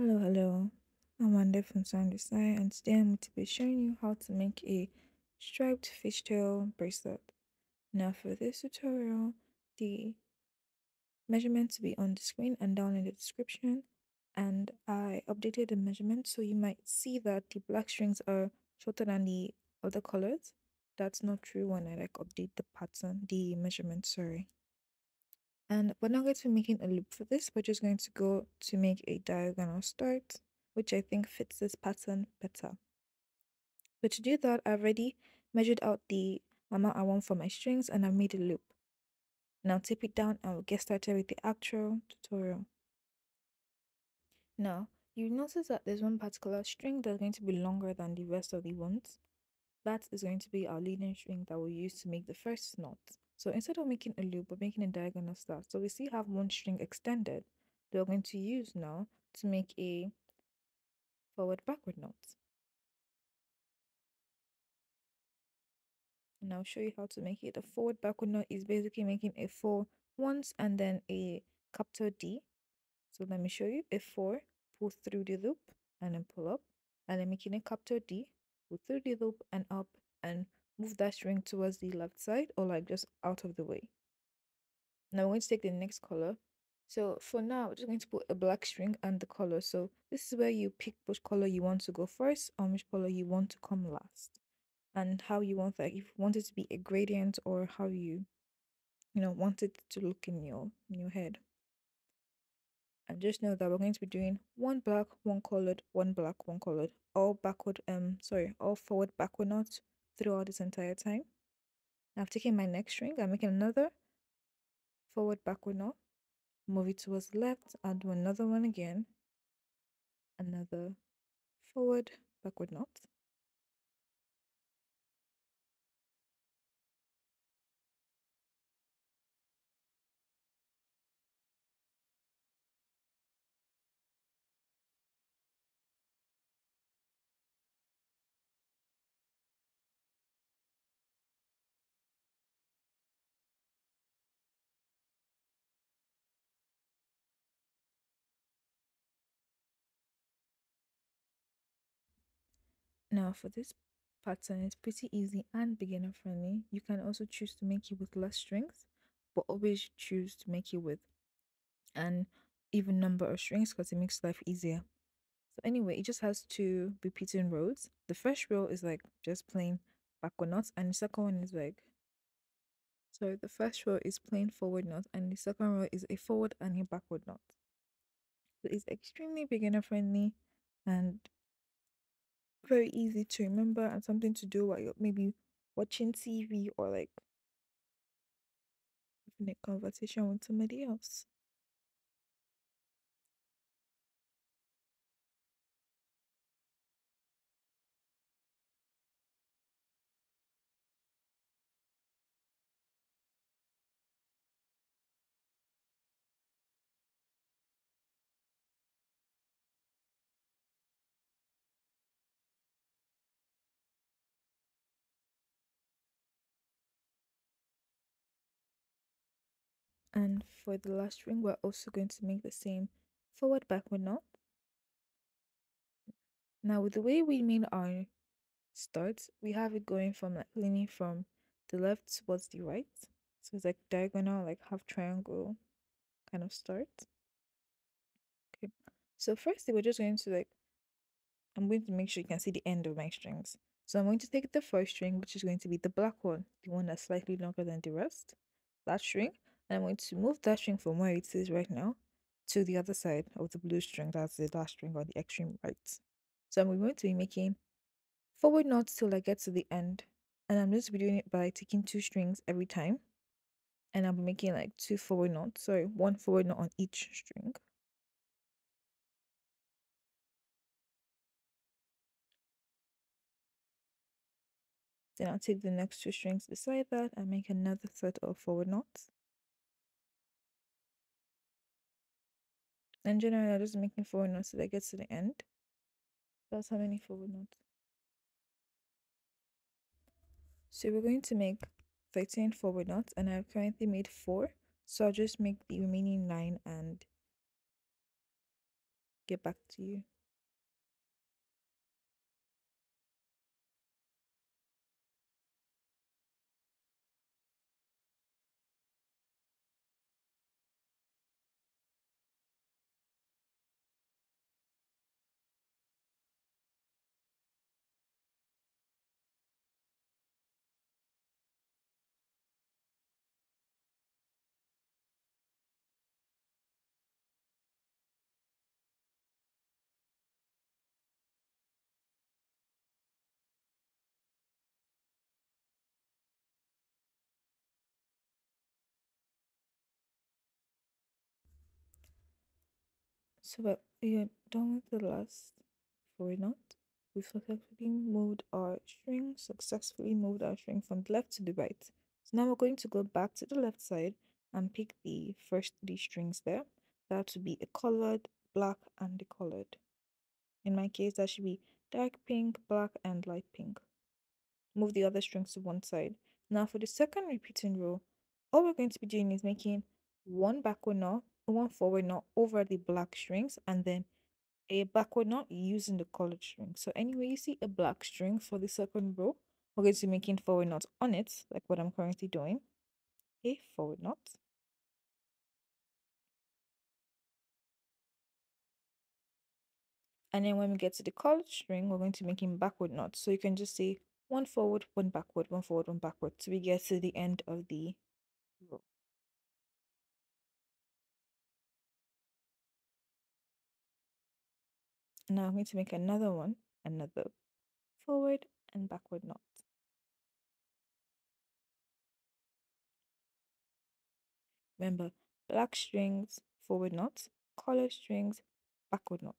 Hello. I'm Wanda from Sound Design, and today I'm going to be showing you how to make a striped fishtail bracelet. Now, for this tutorial, the measurements will be on the screen and down in the description. And I updated the measurements so you might see that the black strings are shorter than the other colors. That's not true when I update the pattern, the measurement, sorry. And we're not going to be making a loop for this. We're just going to go to make a diagonal start, which I think fits this pattern better. So to do that, I already measured out the amount I want for my strings and I made a loop. Now tip it down and we'll get started with the actual tutorial. Now, you notice that there's one particular string that's going to be longer than the rest of the ones. That is going to be our leading string that we'll use to make the first knot. So instead of making a loop, we're making a diagonal start. So we still have one string extended that we're going to use now to make a forward backward knot. And I'll show you how to make it. A forward backward knot is basically making a 4 once and then a capital D. So let me show you. A 4, pull through the loop and then pull up. And then making a capital D, pull through the loop and up and move that string towards the left side or like just out of the way. Now we're going to take the next color. So for now, we're just going to put a black string and the color. So this is where you pick which color you want to go first or which color you want to come last. And how you want that, if you want it to be a gradient or how you want it to look in your head. And just know that we're going to be doing one black, one colored, one black, one colored, all forward backward knots throughout this entire time. Now I've taken my next string, I'm making another forward backward knot, move it towards the left, and do another one again, another forward backward knot. Now for this pattern, it's pretty easy and beginner friendly. You can also choose to make it with less strings, but always choose to make it with an even number of strings because it makes life easier. So anyway, it just has two repeating rows. The first row is like just plain backward knots, and the second one is like the first row is plain forward knot, and the second row is a forward and a backward knot. So it's extremely beginner friendly and very easy to remember and something to do while you're maybe watching TV or like having a conversation with somebody else. And for the last string, we're also going to make the same forward backward knot. Now with the way we made our start, we have it going from like leaning from the left towards the right. So it's like diagonal, like half triangle kind of start. Okay. So firstly, we're just going to I'm going to make sure you can see the end of my strings. So I'm going to take the first string, which is going to be the black one, the one that's slightly longer than the rest, that string, and I'm going to move that string from where it is right now to the other side of the blue string, that's the last string on the extreme right. So I'm going to be making forward knots till I get to the end, and I'm going to be doing it by taking two strings every time, and I'll be making like two forward knots, sorry, one forward knot on each string. Then I'll take the next two strings beside that and make another set of forward knots. And generally, I'm just making forward knots till I get to the end. That's how many forward knots. So we're going to make 13 forward knots, and I've currently made 4. So I'll just make the remaining 9 and get back to you. So that we are done with the last forward knot. Successfully moved our string from the left to the right. So now we're going to go back to the left side and pick the first three strings there. That would be a colored, black, and the colored. In my case, that should be dark pink, black, and light pink. Move the other strings to one side. Now for the second repeating row, all we're going to be doing is making one backward knot, one forward knot over the black strings, and then a backward knot using the colored string. So anyway, you see a black string for the second row, we're going to be making forward knots on it, like what I'm currently doing. A forward knot. And then when we get to the colored string, we're going to be making backward knots. So you can just say one forward, one backward, one forward, one backward till we get to the end of the row. Now I'm going to make another one, another forward and backward knot. Remember, black strings, forward knots, colored strings, backward knot.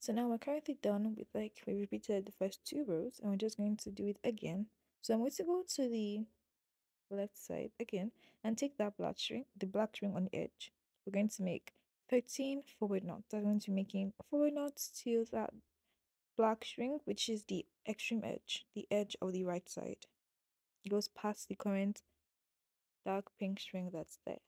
So now we're currently done with, like, we repeated the first two rows and we're just going to do it again. So I'm going to go to the left side again and take that the black string on the edge. We're going to make 13 forward knots. I'm going to be making forward knots to that black string, which is the extreme edge, the edge of the right side. It goes past the current dark pink string that's there.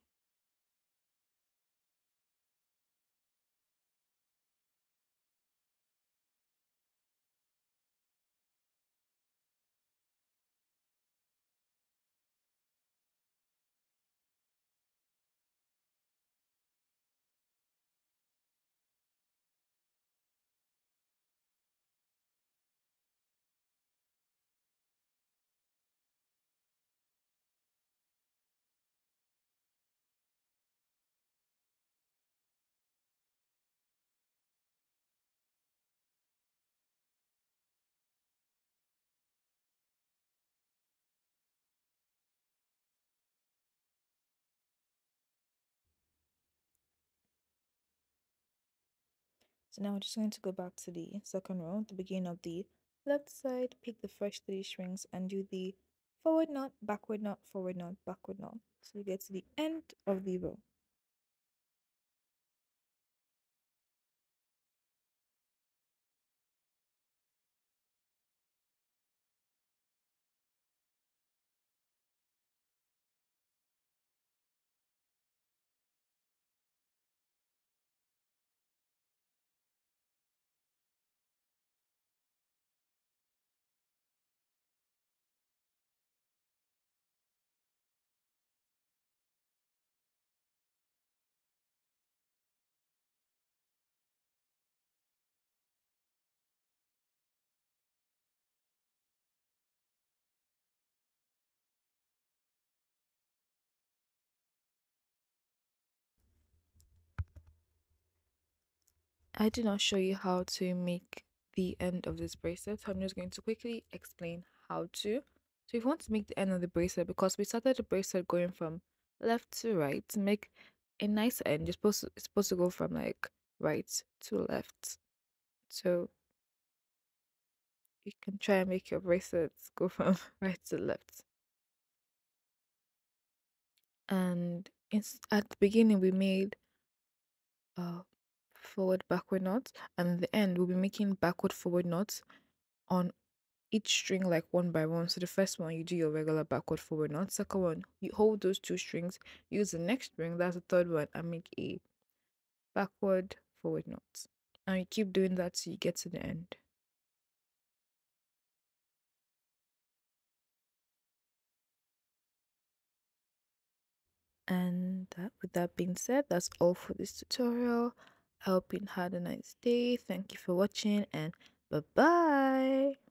So now we're just going to go back to the second row, the beginning of the left side, pick the first three strings and do the forward knot, backward knot, forward knot, backward knot. So you get to the end of the row. I did not show you how to make the end of this bracelet. So I'm just going to quickly explain how to. So if you want to make the end of the bracelet, because we started the bracelet going from left to right, to make a nice end, it's supposed to go from like right to left. So you can try and make your bracelets go from right to left. And at the beginning we made uh forward backward knots, and at the end we'll be making backward forward knots on each string like one by one. So the first one you do your regular backward forward knot. Second one you hold those two strings, use the next string, that's the third one, and make a backward forward knot. And you keep doing that till you get to the end. And with that being said, that's all for this tutorial. I hope you had a nice day. Thank you for watching, and bye bye.